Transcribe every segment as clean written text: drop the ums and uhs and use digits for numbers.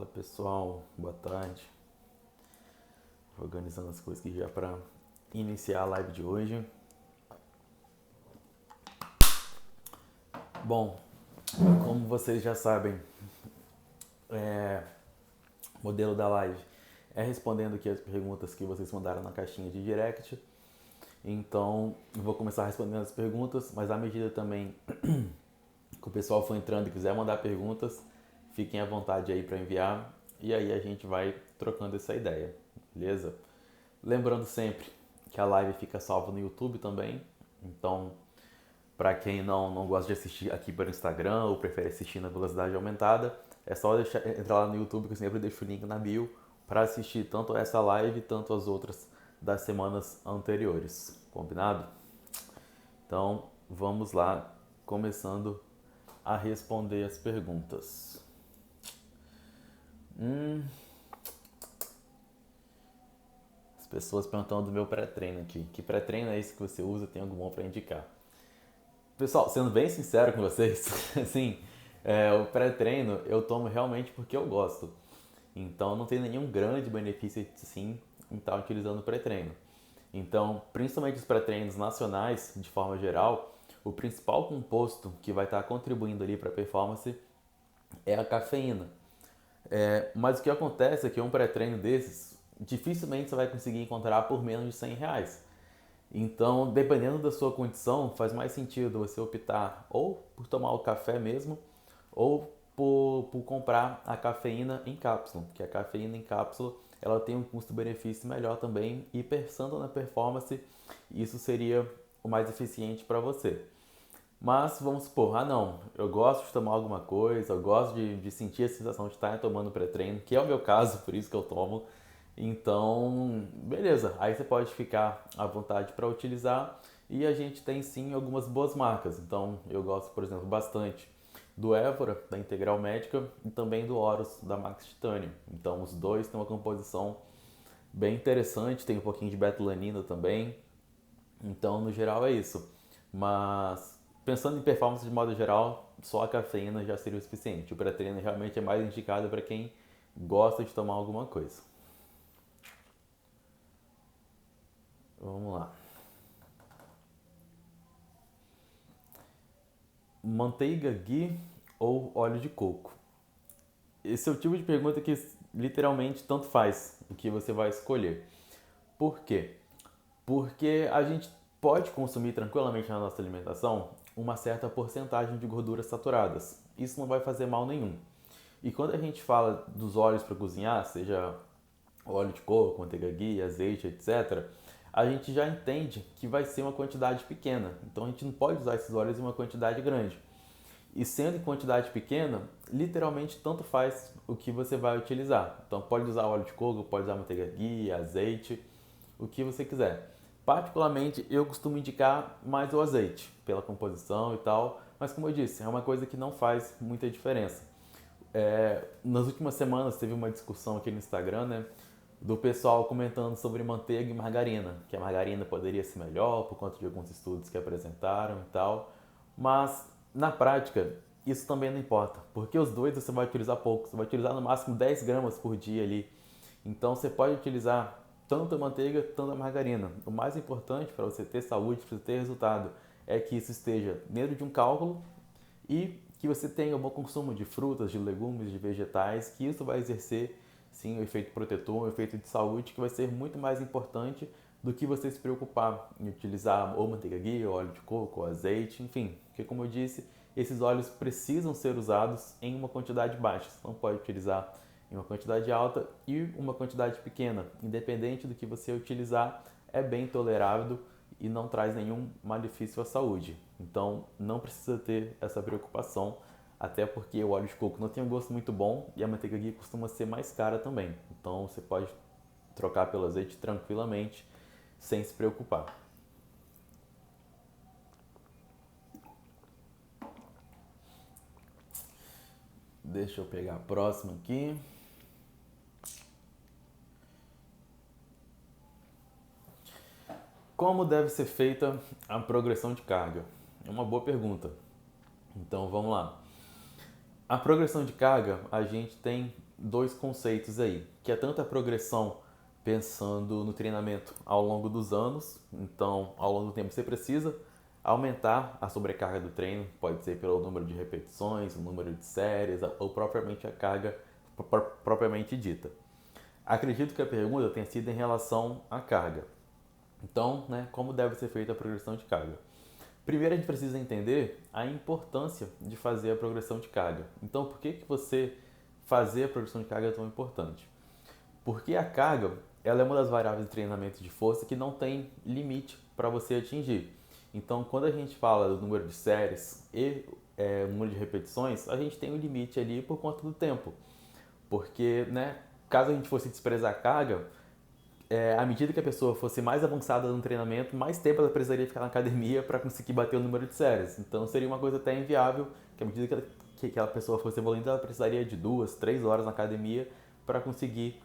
Fala pessoal, boa tarde. Organizando as coisas aqui já para iniciar a live de hoje. Bom, como vocês já sabem, o modelo da live é respondendo aqui as perguntas que vocês mandaram na caixinha de direct. Então, eu vou começar respondendo as perguntas, mas à medida também que o pessoal for entrando e quiser mandar perguntas, fiquem à vontade aí para enviar e aí a gente vai trocando essa ideia, beleza? Lembrando sempre que a live fica salva no YouTube também, então para quem não gosta de assistir aqui pelo Instagram ou prefere assistir na velocidade aumentada, é só entrar lá no YouTube que eu sempre deixo o link na bio para assistir tanto essa live quanto as outras das semanas anteriores, combinado? Então vamos lá, começando a responder as perguntas. As pessoas perguntando do meu pré-treino aqui. Que pré-treino é esse que você usa? Tem algum bom para indicar? Pessoal, sendo bem sincero com vocês, assim, o pré-treino eu tomo realmente porque eu gosto. Então não tem nenhum grande benefício assim em estar utilizando o pré-treino. Então, principalmente os pré-treinos nacionais, de forma geral, o principal composto que vai estar contribuindo ali para a performance é a cafeína. Mas o que acontece é que um pré-treino desses dificilmente você vai conseguir encontrar por menos de R$ 100. Então, dependendo da sua condição, faz mais sentido você optar ou por tomar o café mesmo ou por comprar a cafeína em cápsula, que a cafeína em cápsula ela tem um custo-benefício melhor também e pensando na performance, isso seria o mais eficiente para você. Mas vamos supor, não, eu gosto de tomar alguma coisa, eu gosto de sentir a sensação de estar tomando pré-treino, que é o meu caso, por isso que eu tomo. Então, beleza, aí você pode ficar à vontade para utilizar e a gente tem sim algumas boas marcas. Então, eu gosto, por exemplo, bastante do Évora, da Integral Médica, e também do Horus, da Max Titanium. Então, os dois têm uma composição bem interessante, tem um pouquinho de betalanina também. Então, no geral, é isso. Mas, pensando em performance de modo geral, só a cafeína já seria o suficiente. O pré-treino realmente é mais indicado para quem gosta de tomar alguma coisa. Vamos lá. Manteiga ghee ou óleo de coco? Esse é o tipo de pergunta que literalmente tanto faz o que você vai escolher. Por quê? Porque a gente pode consumir tranquilamente na nossa alimentação uma certa porcentagem de gorduras saturadas. Isso não vai fazer mal nenhum. E quando a gente fala dos óleos para cozinhar, seja óleo de coco, manteiga ghee, azeite, etc., a gente já entende que vai ser uma quantidade pequena. Então a gente não pode usar esses óleos em uma quantidade grande. E sendo em quantidade pequena, literalmente tanto faz o que você vai utilizar. Então pode usar óleo de coco, pode usar manteiga ghee, azeite, o que você quiser. Particularmente eu costumo indicar mais o azeite, pela composição e tal, mas como eu disse, é uma coisa que não faz muita diferença. Nas últimas semanas teve uma discussão aqui no Instagram, né, do pessoal comentando sobre manteiga e margarina, que a margarina poderia ser melhor por conta de alguns estudos que apresentaram e tal, mas na prática isso também não importa, porque os dois você vai utilizar pouco, você vai utilizar no máximo 10 gramas por dia ali, então você pode utilizar tanto a manteiga, tanto a margarina. O mais importante para você ter saúde, para você ter resultado, é que isso esteja dentro de um cálculo e que você tenha um bom consumo de frutas, de legumes, de vegetais, que isso vai exercer sim o efeito protetor, o efeito de saúde, que vai ser muito mais importante do que você se preocupar em utilizar ou manteiga ghee, ou óleo de coco, ou azeite, enfim, porque como eu disse, esses óleos precisam ser usados em uma quantidade baixa, você não pode utilizar em uma quantidade alta e uma quantidade pequena, independente do que você utilizar, é bem tolerável e não traz nenhum malefício à saúde. Então não precisa ter essa preocupação, até porque o óleo de coco não tem um gosto muito bom e a manteiga ghee costuma ser mais cara também. Então você pode trocar pelo azeite tranquilamente, sem se preocupar. Deixa eu pegar a próxima aqui. Como deve ser feita a progressão de carga? É uma boa pergunta. Então vamos lá. A progressão de carga, a gente tem dois conceitos aí, que é tanto a progressão pensando no treinamento ao longo dos anos, então ao longo do tempo você precisa aumentar a sobrecarga do treino, pode ser pelo número de repetições, o número de séries ou propriamente a carga propriamente dita. Acredito que a pergunta tenha sido em relação à carga. Então, né, como deve ser feita a progressão de carga? Primeiro a gente precisa entender a importância de fazer a progressão de carga. Então, por que você fazer a progressão de carga é tão importante? Porque a carga, ela é uma das variáveis de treinamento de força que não tem limite para você atingir. Então, quando a gente fala do número de séries e o número de repetições, a gente tem um limite ali por conta do tempo. Porque, né, caso a gente fosse desprezar a carga, à medida que a pessoa fosse mais avançada no treinamento, mais tempo ela precisaria ficar na academia para conseguir bater o número de séries. Então seria uma coisa até inviável, que à medida que aquela pessoa fosse evoluindo, ela precisaria de 2, 3 horas na academia para conseguir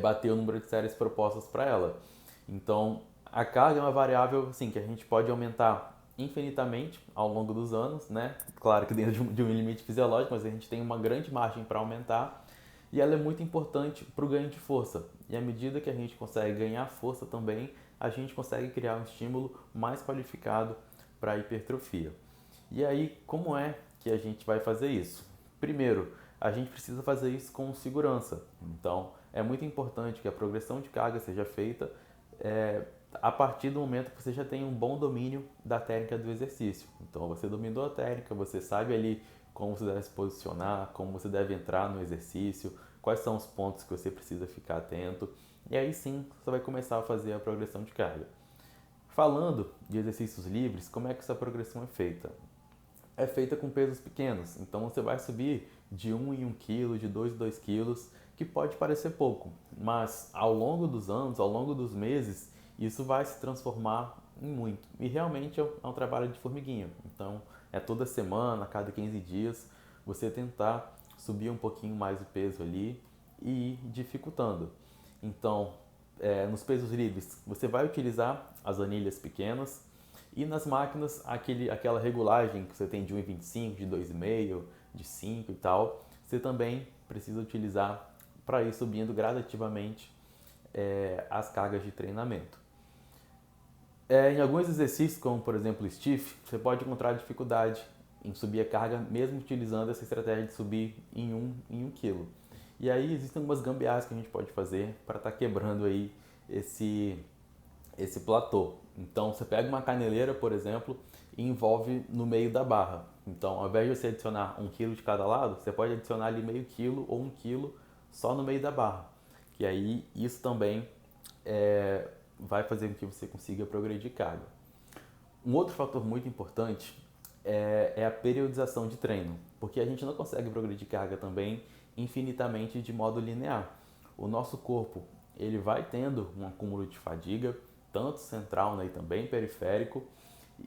bater o número de séries propostas para ela. Então a carga é uma variável assim, que a gente pode aumentar infinitamente ao longo dos anos, né? Claro que dentro de um limite fisiológico, mas a gente tem uma grande margem para aumentar e ela é muito importante para o ganho de força. E à medida que a gente consegue ganhar força também, a gente consegue criar um estímulo mais qualificado para a hipertrofia. E aí, como é que a gente vai fazer isso? Primeiro, a gente precisa fazer isso com segurança. Então, é muito importante que a progressão de carga seja feita a partir do momento que você já tem um bom domínio da técnica do exercício. Então, você dominou a técnica, você sabe ali como você deve se posicionar, como você deve entrar no exercício, quais são os pontos que você precisa ficar atento. E aí sim, você vai começar a fazer a progressão de carga. Falando de exercícios livres, como é que essa progressão é feita? É feita com pesos pequenos. Então você vai subir de 1 em 1 kg, de 2 em 2 quilos, que pode parecer pouco, mas ao longo dos anos, ao longo dos meses, isso vai se transformar em muito. E realmente é um trabalho de formiguinha. Então é toda semana, a cada 15 dias, você tentar subir um pouquinho mais o peso ali e ir dificultando. Então, nos pesos livres, você vai utilizar as anilhas pequenas, e nas máquinas, aquela regulagem que você tem de 1,25, de 2,5, de 5 e tal, você também precisa utilizar para ir subindo gradativamente as cargas de treinamento. Em alguns exercícios, como por exemplo o stiff, você pode encontrar dificuldade em subir a carga mesmo utilizando essa estratégia de subir em 1 quilo. E aí existem algumas gambiarras que a gente pode fazer para estar quebrando aí esse platô. Então você pega uma caneleira, por exemplo, e envolve no meio da barra. Então, ao invés de você adicionar 1 kg de cada lado, você pode adicionar ali meio quilo ou 1 kg só no meio da barra. Que aí isso também vai fazer com que você consiga progredir carga. Um outro fator muito importante é a periodização de treino, porque a gente não consegue progredir carga também infinitamente de modo linear. O nosso corpo ele vai tendo um acúmulo de fadiga, tanto central, né, e também periférico,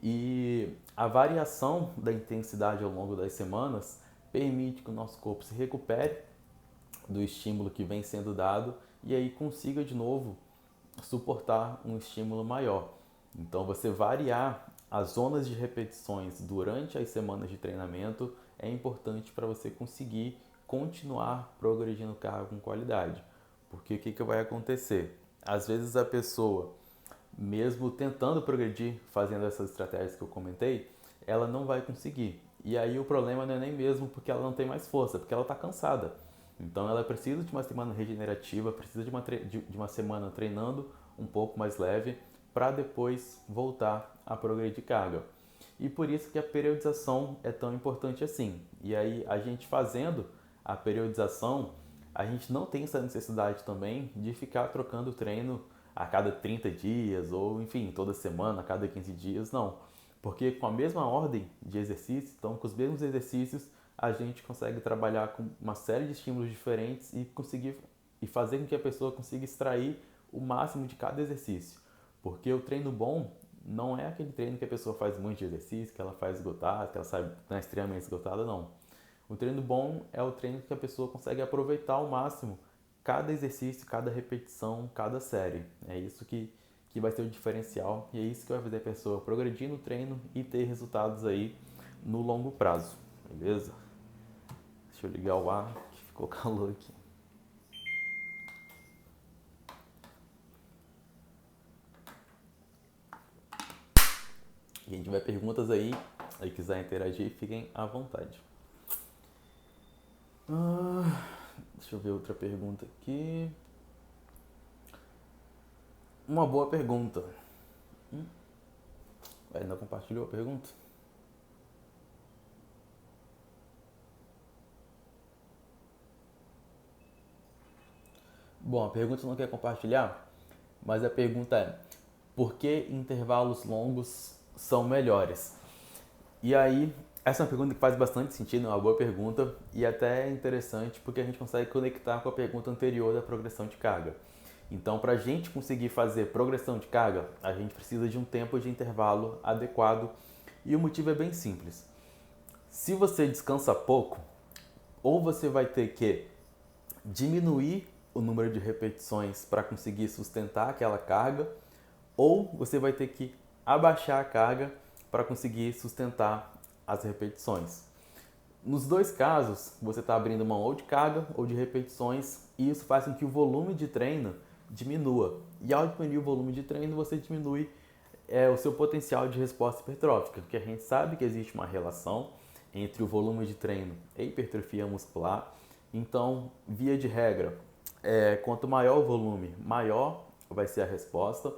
e a variação da intensidade ao longo das semanas permite que o nosso corpo se recupere do estímulo que vem sendo dado e aí consiga de novo suportar um estímulo maior. Então, você variar as zonas de repetições durante as semanas de treinamento é importante para você conseguir continuar progredindo carga com qualidade. Porque o que vai acontecer? Às vezes a pessoa, mesmo tentando progredir, fazendo essas estratégias que eu comentei, ela não vai conseguir. E aí o problema não é nem mesmo porque ela não tem mais força, porque ela está cansada. Então ela precisa de uma semana regenerativa, precisa de uma semana treinando um pouco mais leve para depois voltar a progredir carga. E por isso que a periodização é tão importante assim. E aí a gente fazendo a periodização, a gente não tem essa necessidade também de ficar trocando treino a cada 30 dias ou enfim, toda semana, a cada 15 dias, não. Porque com a mesma ordem de exercícios, então com os mesmos exercícios, a gente consegue trabalhar com uma série de estímulos diferentes e conseguir e fazer com que a pessoa consiga extrair o máximo de cada exercício. Porque o treino bom não é aquele treino que a pessoa faz muito de exercício, que ela faz esgotado, que ela sai extremamente esgotada, não. O treino bom é o treino que a pessoa consegue aproveitar ao máximo cada exercício, cada repetição, cada série. É isso que vai ser o diferencial e é isso que vai fazer a pessoa progredir no treino e ter resultados aí no longo prazo, beleza? Deixa eu ligar o ar. Ficou calor aqui. Quem tiver perguntas aí e quiser interagir, fiquem à vontade. Deixa eu ver outra pergunta aqui. Uma boa pergunta. Ainda compartilhou a pergunta? Bom, a pergunta não quer compartilhar, mas a pergunta é: por que intervalos longos são melhores? E aí, essa é uma pergunta que faz bastante sentido, é uma boa pergunta e até é interessante porque a gente consegue conectar com a pergunta anterior da progressão de carga. Então, para a gente conseguir fazer progressão de carga, a gente precisa de um tempo de intervalo adequado e o motivo é bem simples. Se você descansa pouco, ou você vai ter que diminuir o número de repetições para conseguir sustentar aquela carga, ou você vai ter que abaixar a carga para conseguir sustentar as repetições. Nos dois casos, você está abrindo mão ou de carga ou de repetições e isso faz com que o volume de treino diminua. E ao diminuir o volume de treino, você diminui o seu potencial de resposta hipertrófica, porque a gente sabe que existe uma relação entre o volume de treino e hipertrofia muscular. Então, via de regra, quanto maior o volume, maior vai ser a resposta.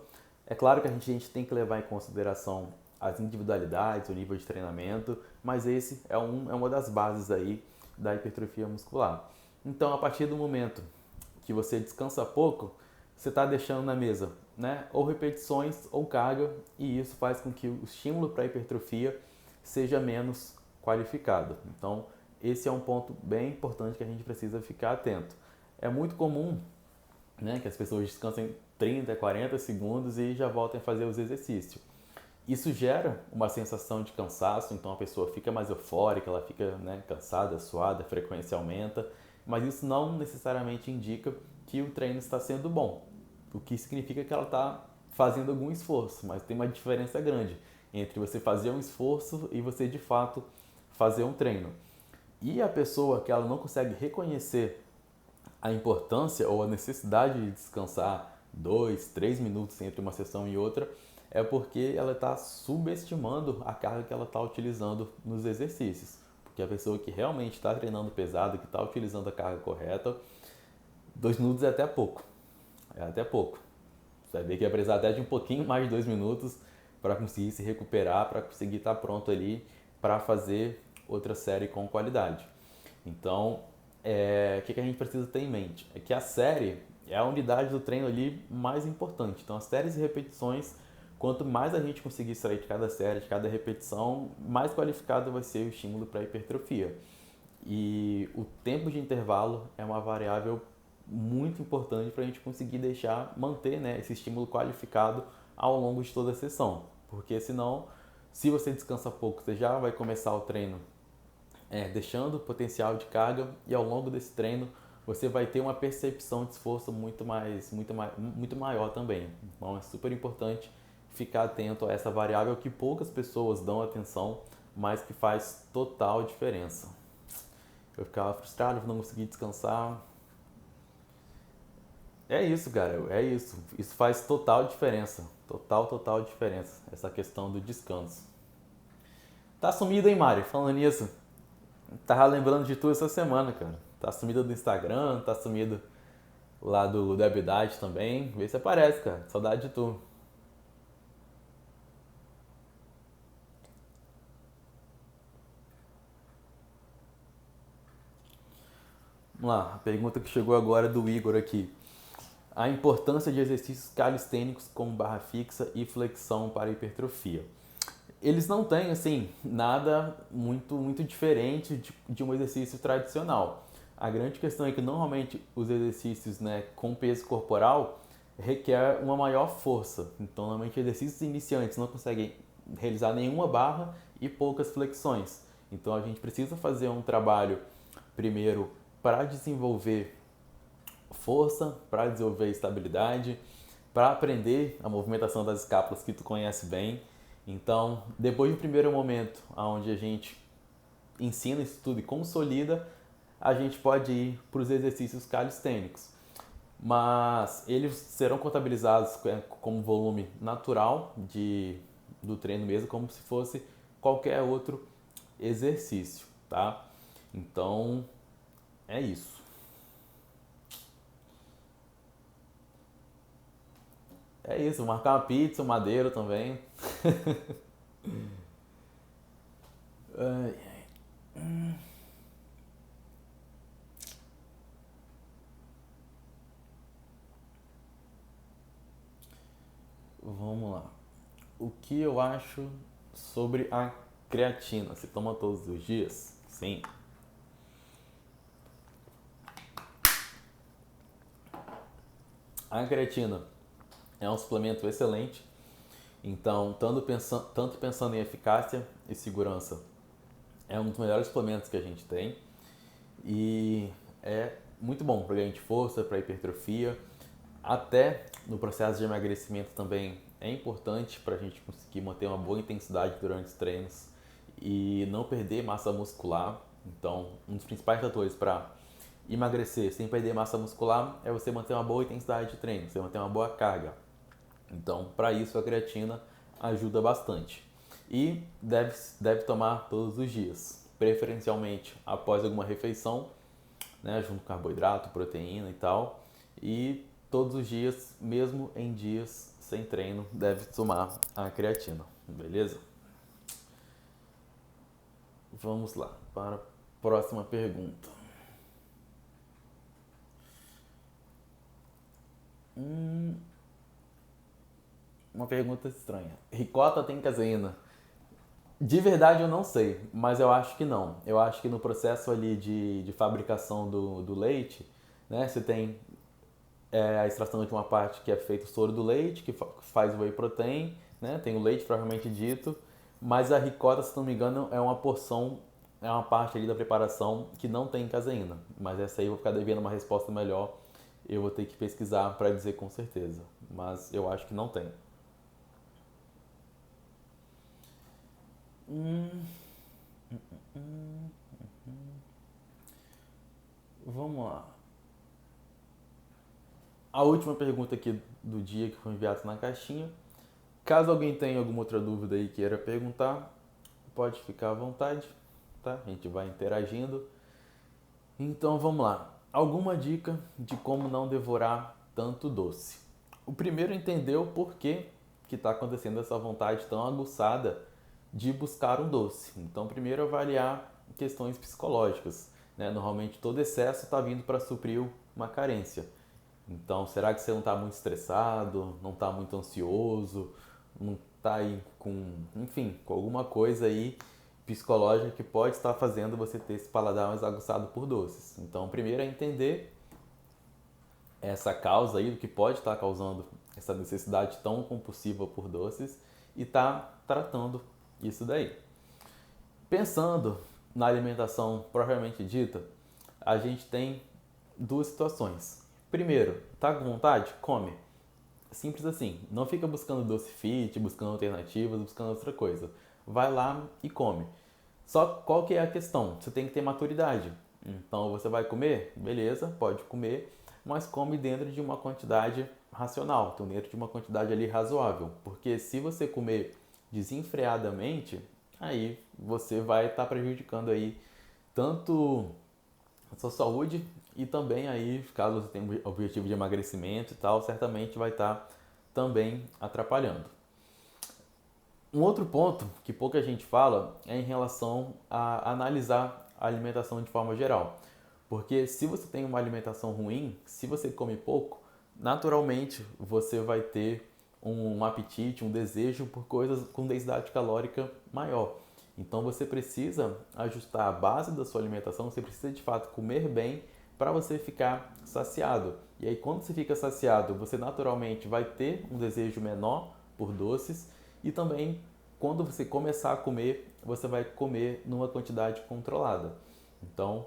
É claro que a gente tem que levar em consideração as individualidades, o nível de treinamento, mas esse é uma das bases aí da hipertrofia muscular. Então, a partir do momento que você descansa pouco, você está deixando na mesa, né, ou repetições ou carga, e isso faz com que o estímulo para a hipertrofia seja menos qualificado. Então, esse é um ponto bem importante que a gente precisa ficar atento. É muito comum, né, que as pessoas descansem 30, 40 segundos e já voltem a fazer os exercícios. Isso gera uma sensação de cansaço, então a pessoa fica mais eufórica, ela fica, né, cansada, suada, a frequência aumenta, mas isso não necessariamente indica que o treino está sendo bom, o que significa que ela está fazendo algum esforço, mas tem uma diferença grande entre você fazer um esforço e você de fato fazer um treino. E a pessoa que ela não consegue reconhecer a importância ou a necessidade de descansar 2, 3 minutos entre uma sessão e outra, é porque ela está subestimando a carga que ela está utilizando nos exercícios. Porque a pessoa que realmente está treinando pesado, que está utilizando a carga correta, 2 minutos é até pouco. É até pouco. Você vai ver que vai precisar até de um pouquinho mais de 2 minutos para conseguir se recuperar, para conseguir estar pronto ali para fazer outra série com qualidade. Então, o que a gente precisa ter em mente? É que a série é a unidade do treino ali mais importante. Então, as séries e repetições, quanto mais a gente conseguir extrair de cada série, de cada repetição, mais qualificado vai ser o estímulo para a hipertrofia. E o tempo de intervalo é uma variável muito importante para a gente conseguir manter, né, esse estímulo qualificado ao longo de toda a sessão. Porque senão, se você descansa pouco, você já vai começar o treino deixando o potencial de carga e ao longo desse treino você vai ter uma percepção de esforço muito maior também. Então é super importante ficar atento a essa variável que poucas pessoas dão atenção, mas que faz total diferença. Eu ficava frustrado por não conseguir descansar. É isso, cara, é isso. Isso faz total diferença. Total diferença. Essa questão do descanso. Tá sumido, hein, Mari? Falando nisso, tava lembrando de tu essa semana, cara. Tá sumido do Instagram, tá sumido lá do Habilidade também. Vê se aparece, cara. Saudade de tu. Vamos lá, a pergunta que chegou agora é do Igor aqui. A importância de exercícios calistênicos como barra fixa e flexão para hipertrofia. Eles não têm, assim, nada muito diferente de um exercício tradicional. A grande questão é que normalmente os exercícios, né, com peso corporal requer uma maior força. Então, normalmente exercícios iniciantes não conseguem realizar nenhuma barra e poucas flexões. Então, a gente precisa fazer um trabalho primeiro para desenvolver força, para desenvolver estabilidade, para aprender a movimentação das escápulas que tu conhece bem. Então, depois do primeiro momento, onde a gente ensina isso tudo e consolida, a gente pode ir para os exercícios calistênicos. Mas eles serão contabilizados como volume natural do treino mesmo, como se fosse qualquer outro exercício, tá? Então, é isso. É isso, marcar uma pizza, um madeiro também. Ai, vamos lá. O que eu acho sobre a creatina? Você toma todos os dias? Sim. A creatina é um suplemento excelente. Então, tanto pensando em eficácia e segurança, é um dos melhores suplementos que a gente tem. E é muito bom para ganho de força, para hipertrofia. Até no processo de emagrecimento também é importante para a gente conseguir manter uma boa intensidade durante os treinos e não perder massa muscular. Então, um dos principais fatores para emagrecer sem perder massa muscular é você manter uma boa intensidade de treino, você manter uma boa carga. Então, para isso, a creatina ajuda bastante. E deve tomar todos os dias, preferencialmente após alguma refeição, né, junto com carboidrato, proteína e tal. E todos os dias, mesmo em dias sem treino, deve tomar a creatina, beleza? Vamos lá para a próxima pergunta. Uma pergunta estranha. Ricota tem caseína? De verdade eu não sei, mas eu acho que não. Eu acho que no processo ali de fabricação do leite, né, você tem a extração de uma parte que é feito o soro do leite, que faz o whey protein, né, tem o leite propriamente dito, mas a ricota, se não me engano, é uma porção, é uma parte ali da preparação que não tem caseína. Mas essa aí eu vou ficar devendo uma resposta melhor, eu vou ter que pesquisar para dizer com certeza, mas eu acho que não tem. Vamos lá. A última pergunta aqui do dia que foi enviada na caixinha. Caso alguém tenha alguma outra dúvida aí queira perguntar, pode ficar à vontade, tá? A gente vai interagindo. Então vamos lá. Alguma dica de como não devorar tanto doce? O primeiro é entender o porquê que está acontecendo essa vontade tão aguçada de buscar um doce. Então, primeiro avaliar questões psicológicas, né? Normalmente todo excesso está vindo para suprir uma carência. Então, será que você não está muito estressado, não está muito ansioso, não está aí com, enfim, com alguma coisa aí psicológica que pode estar fazendo você ter esse paladar mais aguçado por doces? Então, primeiro é entender essa causa aí do que pode estar causando essa necessidade tão compulsiva por doces e tá tratando isso daí. Pensando na alimentação propriamente dita, a gente tem duas situações. Primeiro, tá com vontade? Come. Simples assim. Não fica buscando doce fit, buscando alternativas, buscando outra coisa. Vai lá e come. Só qual que é a questão? Você tem que ter maturidade. Então você vai comer? Beleza, pode comer, mas come dentro de uma quantidade racional, então dentro de uma quantidade ali razoável. Porque se você comer desenfreadamente, aí você vai estar prejudicando aí tanto a sua saúde e também aí, caso você tenha um objetivo de emagrecimento e tal, certamente vai estar também atrapalhando. Um outro ponto que pouca gente fala é em relação a analisar a alimentação de forma geral. Porque se você tem uma alimentação ruim, se você come pouco, naturalmente você vai ter um apetite, um desejo por coisas com densidade calórica maior. Então você precisa ajustar a base da sua alimentação, você precisa de fato comer bem para você ficar saciado. E aí quando você fica saciado, você naturalmente vai ter um desejo menor por doces e também quando você começar a comer, você vai comer numa quantidade controlada. Então,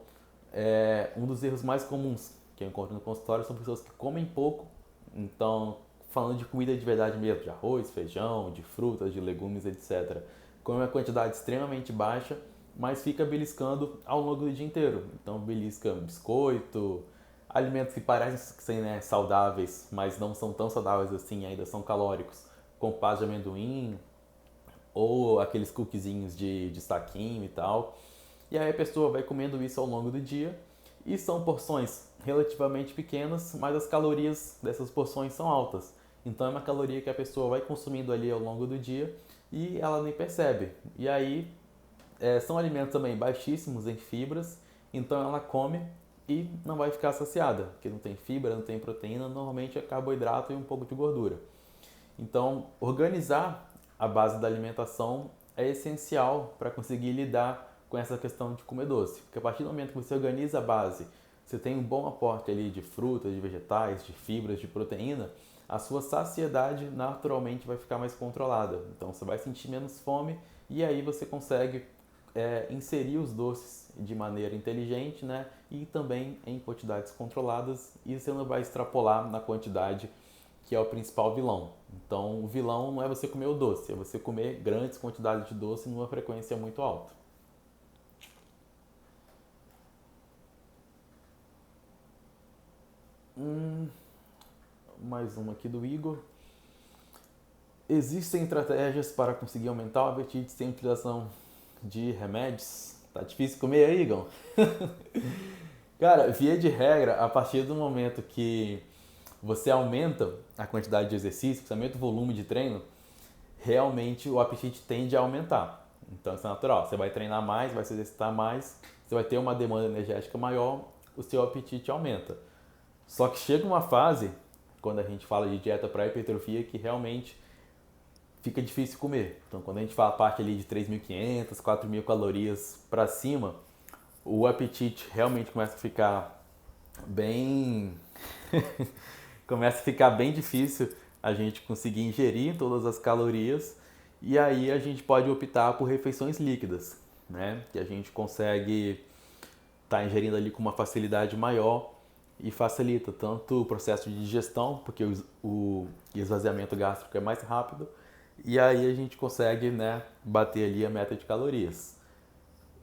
um dos erros mais comuns que eu encontro no consultório são pessoas que comem pouco. Então, falando de comida de verdade mesmo, de arroz, feijão, de frutas, de legumes, etc. Comem uma quantidade extremamente baixa mas fica beliscando ao longo do dia inteiro. Então belisca biscoito, alimentos que parecem ser, né, saudáveis, mas não são tão saudáveis assim, ainda são calóricos, como pasta de amendoim ou aqueles cookiezinhos de saquinho e tal. E aí a pessoa vai comendo isso ao longo do dia e são porções relativamente pequenas, mas as calorias dessas porções são altas. Então é uma caloria que a pessoa vai consumindo ali ao longo do dia e ela nem percebe. E aí são alimentos também baixíssimos em fibras, então ela come e não vai ficar saciada, porque não tem fibra, não tem proteína, normalmente é carboidrato e um pouco de gordura. Então, organizar a base da alimentação é essencial para conseguir lidar com essa questão de comer doce. Porque a partir do momento que você organiza a base, você tem um bom aporte ali de frutas, de vegetais, de fibras, de proteína, a sua saciedade naturalmente vai ficar mais controlada. Então você vai sentir menos fome e aí você consegue inserir os doces de maneira inteligente, né? E também em quantidades controladas e você não vai extrapolar na quantidade que é o principal vilão. Então, o vilão não é você comer o doce, é você comer grandes quantidades de doce numa frequência muito alta. Mais uma aqui do Igor. Existem estratégias para conseguir aumentar o apetite sem utilização de remédios? Tá difícil comer aí, Igor? Cara, via de regra, a partir do momento que você aumenta a quantidade de exercício, você aumenta o volume de treino, realmente o apetite tende a aumentar. Então isso é natural. Você vai treinar mais, vai se exercitar mais, você vai ter uma demanda energética maior, o seu apetite aumenta. Só que chega uma fase, quando a gente fala de dieta para hipertrofia, que realmente fica difícil comer. Então quando a gente fala a parte ali de 3.500, 4.000 calorias para cima, o apetite realmente começa a ficar bem começa a ficar bem difícil a gente conseguir ingerir todas as calorias e aí a gente pode optar por refeições líquidas, né? Que a gente consegue estar ingerindo ali com uma facilidade maior e facilita tanto o processo de digestão, porque o esvaziamento gástrico é mais rápido, e aí a gente consegue, né, bater ali a meta de calorias.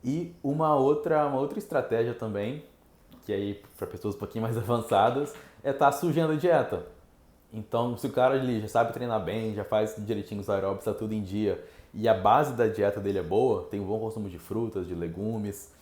E uma outra estratégia também, que aí para pessoas um pouquinho mais avançadas, é estar sujando a dieta. Então, se o cara ali já sabe treinar bem, já faz direitinho os aeróbicos, está tudo em dia, e a base da dieta dele é boa, tem um bom consumo de frutas, de legumes,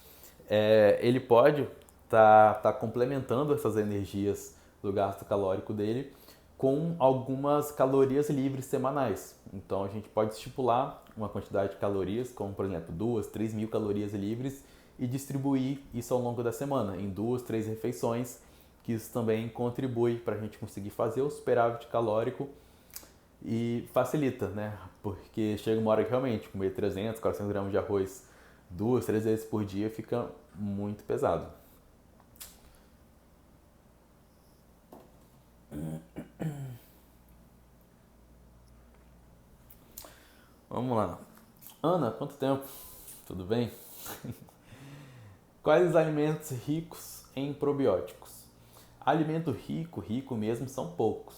ele pode tá complementando essas energias do gasto calórico dele com algumas calorias livres semanais. Então a gente pode estipular uma quantidade de calorias, como por exemplo 2, 3.000 calorias livres e distribuir isso ao longo da semana em 2, 3 refeições, que isso também contribui para a gente conseguir fazer o superávit calórico e facilita, né? Porque chega uma hora que realmente comer 300, 400 gramas de arroz 2, 3 vezes por dia fica muito pesado. Vamos lá. Ana, quanto tempo? Tudo bem? Quais os alimentos ricos em probióticos? Alimento rico, rico mesmo, são poucos.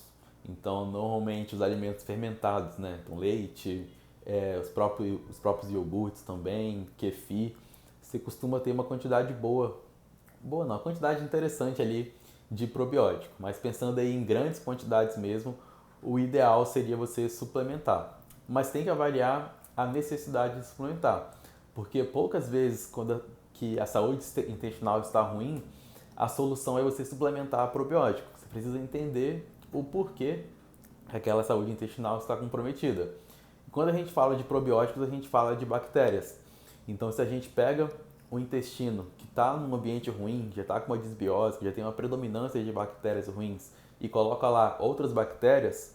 Então, normalmente os alimentos fermentados, né? Então, leite, os próprios iogurtes também, kefir, você costuma ter uma quantidade boa não, uma quantidade interessante ali de probiótico. Mas pensando aí em grandes quantidades mesmo, o ideal seria você suplementar. Mas tem que avaliar a necessidade de suplementar, porque poucas vezes quando que a saúde intestinal está ruim, a solução é você suplementar probiótico. Você precisa entender o porquê que aquela saúde intestinal está comprometida. E quando a gente fala de probióticos, a gente fala de bactérias. Então, se a gente pega o intestino que está num ambiente ruim, já está com uma desbiose, já tem uma predominância de bactérias ruins, e coloca lá outras bactérias,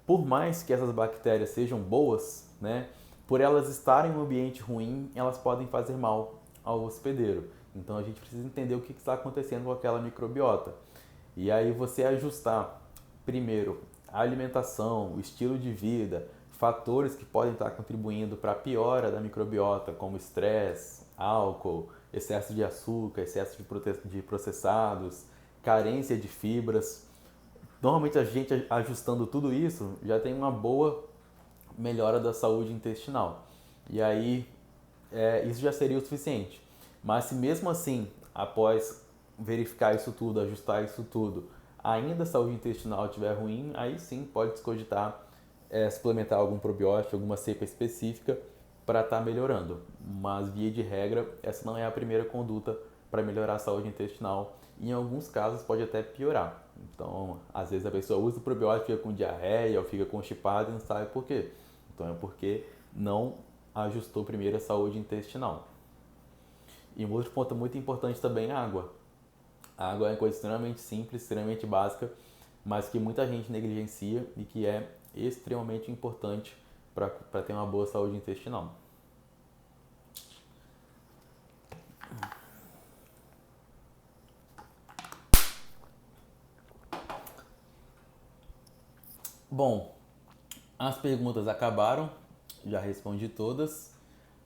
por mais que essas bactérias sejam boas, né, por elas estarem em um ambiente ruim, elas podem fazer mal ao hospedeiro. Então a gente precisa entender o que está acontecendo com aquela microbiota. E aí você ajustar primeiro a alimentação, o estilo de vida, fatores que podem estar contribuindo para a piora da microbiota, como estresse, álcool, excesso de açúcar, excesso de processados, carência de fibras. Normalmente a gente ajustando tudo isso já tem uma boa melhora da saúde intestinal. E aí isso já seria o suficiente. Mas se mesmo assim, após verificar isso tudo, ajustar isso tudo, ainda a saúde intestinal estiver ruim, aí sim pode se cogitar suplementar algum probiótico, alguma cepa específica para estar melhorando. Mas via de regra, essa não é a primeira conduta para melhorar a saúde intestinal. E em alguns casos pode até piorar. Então, às vezes a pessoa usa o probiótico, fica com diarreia ou fica constipado e não sabe por quê. Então é porque não ajustou primeiro a saúde intestinal. E um outro ponto muito importante também é a água. A água é uma coisa extremamente simples, extremamente básica, mas que muita gente negligencia e que é extremamente importante para ter uma boa saúde intestinal. Bom, as perguntas acabaram, já respondi todas.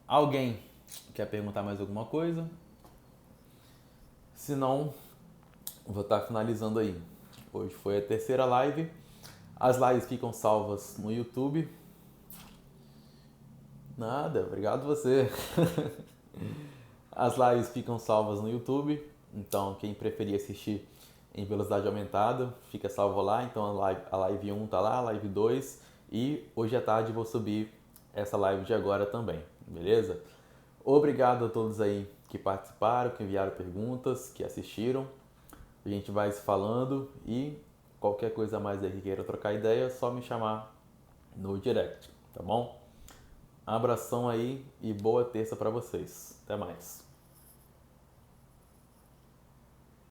Alguém quer perguntar mais alguma coisa? Se não, vou estar finalizando aí. Hoje foi a terceira live. As lives ficam salvas no YouTube. Nada, obrigado você. As lives ficam salvas no YouTube, então quem preferir assistir em velocidade aumentada, fica salvo lá. Então a live 1 tá lá, a live 2 e hoje à tarde vou subir essa live de agora também, beleza? Obrigado a todos aí que participaram, que enviaram perguntas, que assistiram. A gente vai se falando e qualquer coisa mais aí que queira trocar ideia, é só me chamar no direct, tá bom? Abração aí e boa terça para vocês. Até mais.